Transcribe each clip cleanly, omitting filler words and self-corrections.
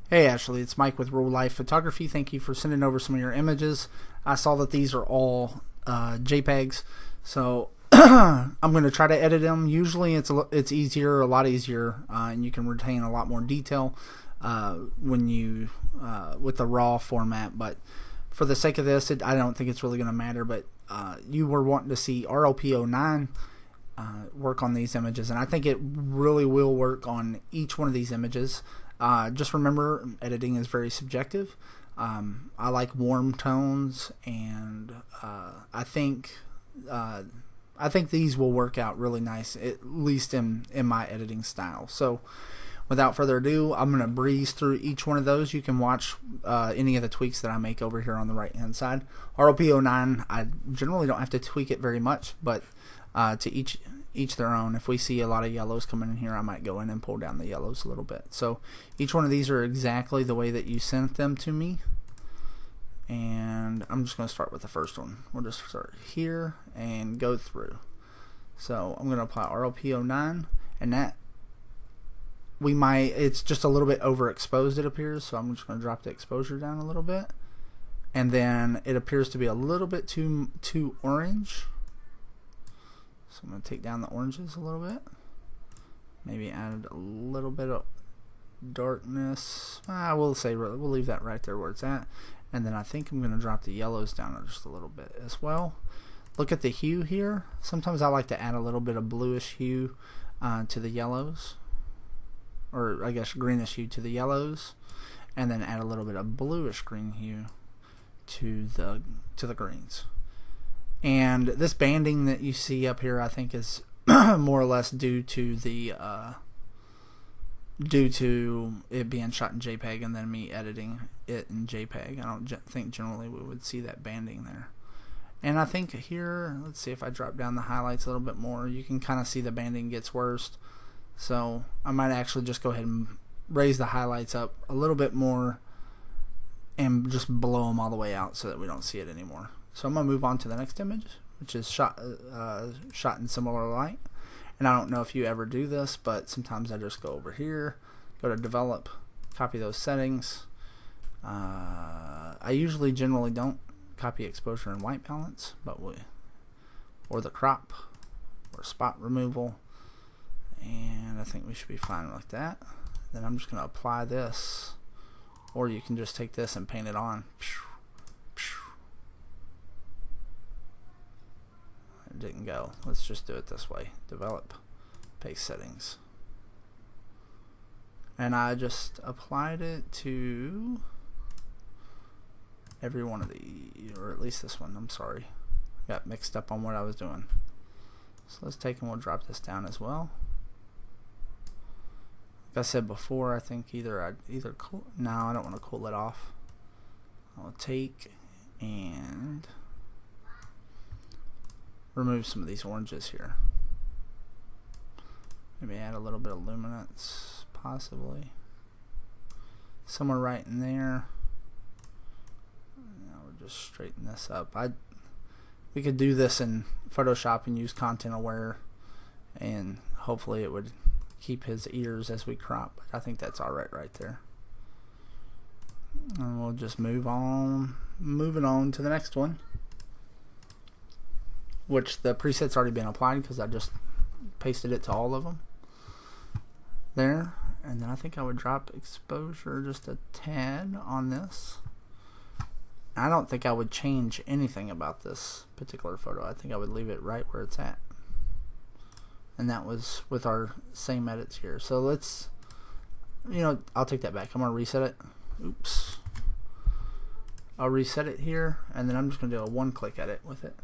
Hey Ashley, it's Mike with Real Life Photography. Thank you for sending over some of your images. I saw that these are all JPEGs, so I'm going to try to edit them. Usually it's easier, a lot easier, and you can retain a lot more detail when you with the raw format. But for the sake of this, I don't think it's really going to matter. But you were wanting to see RLP09 work on these images, and I think it really will work on each one of these images. Just remember, editing is very subjective. I like warm tones, and I think these will work out really nice, at least in my editing style. So without further ado, I'm going to breeze through each one of those. You can watch any of the tweaks that I make over here on the right hand side. RLP09, I generally don't have to tweak it very much, but to each their own. If we see a lot of yellows coming in here, I might go in and pull down the yellows a little bit. So each one of these are exactly the way that you sent them to me, and I'm just going to start with the first one. We'll just start here and go through. So I'm going to apply RLP09, and that it's just a little bit overexposed, it appears, so I'm just going to drop the exposure down a little bit, and then it appears to be a little bit too orange. So I'm going to take down the oranges a little bit. Maybe add a little bit of darkness. We'll leave that right there where it's at. And then I think I'm going to drop the yellows down just a little bit as well. Look at the hue here. Sometimes I like to add a little bit of bluish hue to the yellows. Or I guess greenish hue to the yellows. And then add a little bit of bluish green hue to the greens. And this banding that you see up here, I think, is more or less due to it being shot in JPEG and then me editing it in JPEG. I don't think generally we would see that banding there. And I think here, let's see if I drop down the highlights a little bit more, you can kind of see the banding gets worse. So I might actually just go ahead and raise the highlights up a little bit more and just blow them all the way out so that we don't see it anymore. So I'm going to move on to the next image, which is shot in similar light. And I don't know if you ever do this, but sometimes I just go over here, go to develop, copy those settings. I usually generally don't copy exposure and white balance, or the crop, or spot removal. And I think we should be fine like that. Then I'm just going to apply this, or you can just take this and paint it on. Didn't go. Let's just do it this way. Develop, paste settings, and I just applied it to every one of these, or at least this one. I'm sorry, got mixed up on what I was doing. So let's take and we'll drop this down as well. Like I said before, I think no, I don't want to cool it off. I'll take and remove some of these oranges here. Maybe add a little bit of luminance, possibly. Somewhere right in there. Now we'll just straighten this up. We could do this in Photoshop and use content aware, and hopefully it would keep his ears as we crop. But I think that's alright right there. And we'll just moving on to the next one, which the preset's already been applied because I just pasted it to all of them there. And then I think I would drop exposure just a tad on this. I don't think I would change anything about this particular photo. I think I would leave it right where it's at. And that was with our same edits here. So let's, I'll take that back. I'm going to reset it. Oops. I'll reset it here, and then I'm just going to do a one-click edit with it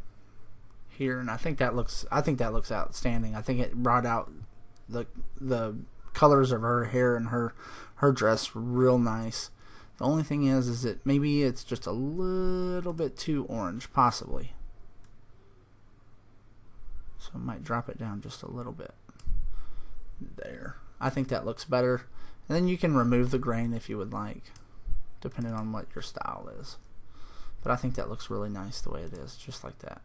here, and I think that looks outstanding. I think it brought out the colors of her hair and her dress real nice. The only thing is that maybe it's just a little bit too orange, possibly. So I might drop it down just a little bit there. I think that looks better, and then you can remove the grain if you would like, depending on what your style is. But I think that looks really nice the way it is, just like that.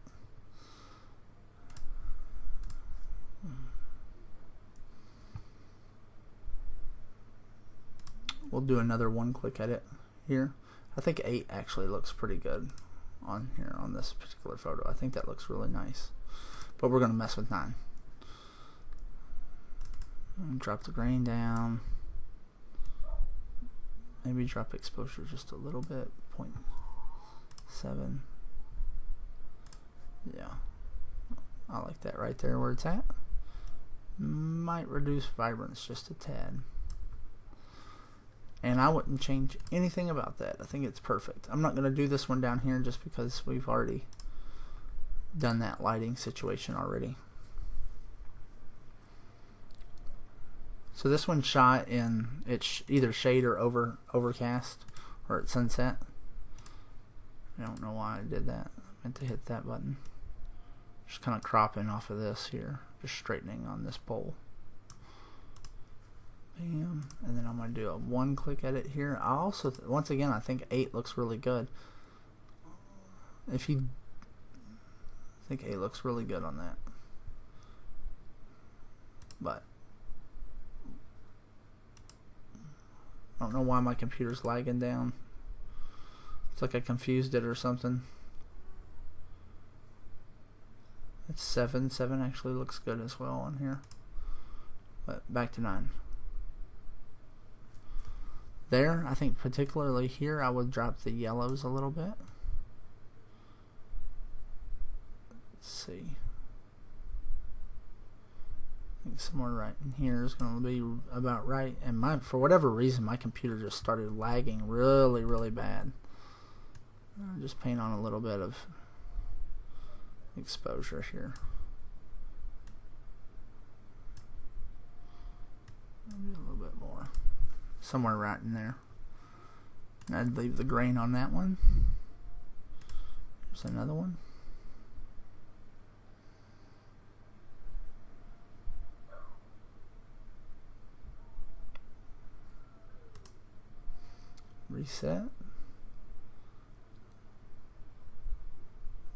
we'll do another one-click edit here. I think 8 actually looks pretty good on here on this particular photo. I think that looks really nice. But we're going to mess with 9. And drop the grain down. Maybe drop exposure just a little bit. 0.7. Yeah. I like that right there where it's at. Might reduce vibrance just a tad. And I wouldn't change anything about that. I think it's perfect. I'm not going to do this one down here just because we've already done that lighting situation already. So this one's shot in it's either shade or overcast or at sunset. I don't know why I did that. I meant to hit that button. Just kind of cropping off of this here, just straightening on this pole. Bam. And then I'm going to do a one-click edit here. I also, once again, I think 8 looks really good. I think 8 looks really good on that. But I don't know why my computer's lagging down. It's like I confused it or something. It's 7. 7 actually looks good as well on here. But back to 9. There, I think particularly here, I would drop the yellows a little bit. Let's see. I think somewhere right in here is going to be about right. And for whatever reason, my computer just started lagging really, really bad. I'll just paint on a little bit of exposure here. Maybe a little bit more. Somewhere right in there. And I'd leave the grain on that one. Here's another one. Reset.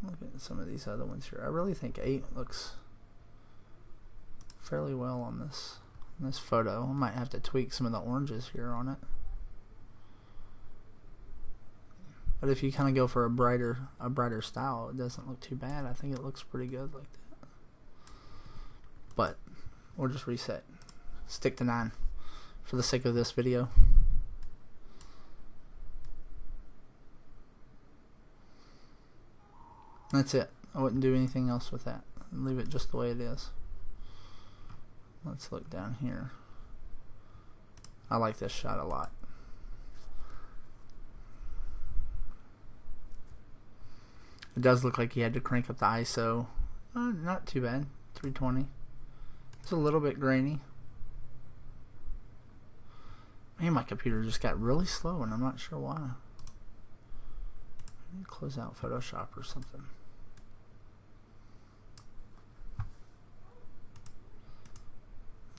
Look at some of these other ones here. I really think 8 looks fairly well on this photo. I might have to tweak some of the oranges here on it. But if you kind of go for a brighter style, it doesn't look too bad. I think it looks pretty good like that. But we'll just reset. Stick to 9 for the sake of this video. That's it. I wouldn't do anything else with that. Leave it just the way it is. Let's look down here. I like this shot a lot. It does look like he had to crank up the ISO. Not too bad. 320. It's a little bit grainy. Man, my computer just got really slow and I'm not sure why. I need to close out Photoshop or something.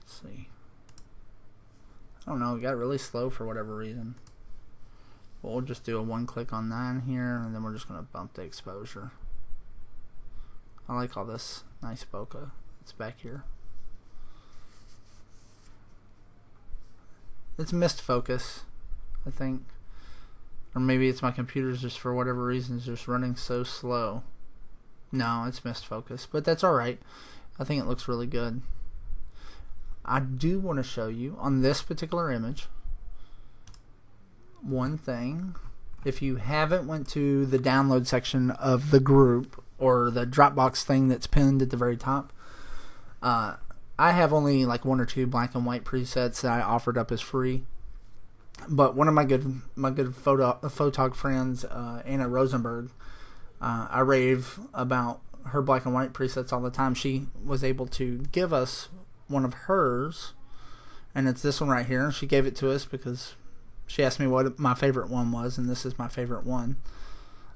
See. I don't know, it got really slow for whatever reason. But we'll just do a one-click on 9 here, and then we're just going to bump the exposure. I like all this nice bokeh that's back here. It's missed focus, I think. Or maybe it's my computer's just for whatever reason is just running so slow. No, it's missed focus, but that's alright. I think it looks really good. I do want to show you on this particular image one thing. If you haven't went to the download section of the group or the Dropbox thing that's pinned at the very top, I have only like 1 or 2 black and white presets that I offered up as free. But one of my good photog friends, Anna Rosenberg, I rave about her black and white presets all the time. She was able to give us one of hers, and it's this one right here. She gave it to us because she asked me what my favorite one was, and this is my favorite one.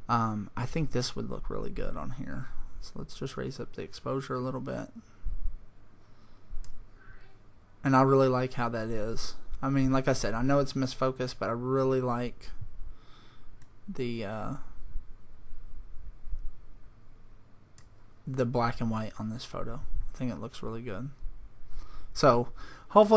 I think this would look really good on here. So let's just raise up the exposure a little bit. And I really like how that is. I mean, like I said, I know it's misfocused, but I really like the black and white on this photo. I think it looks really good. So hopefully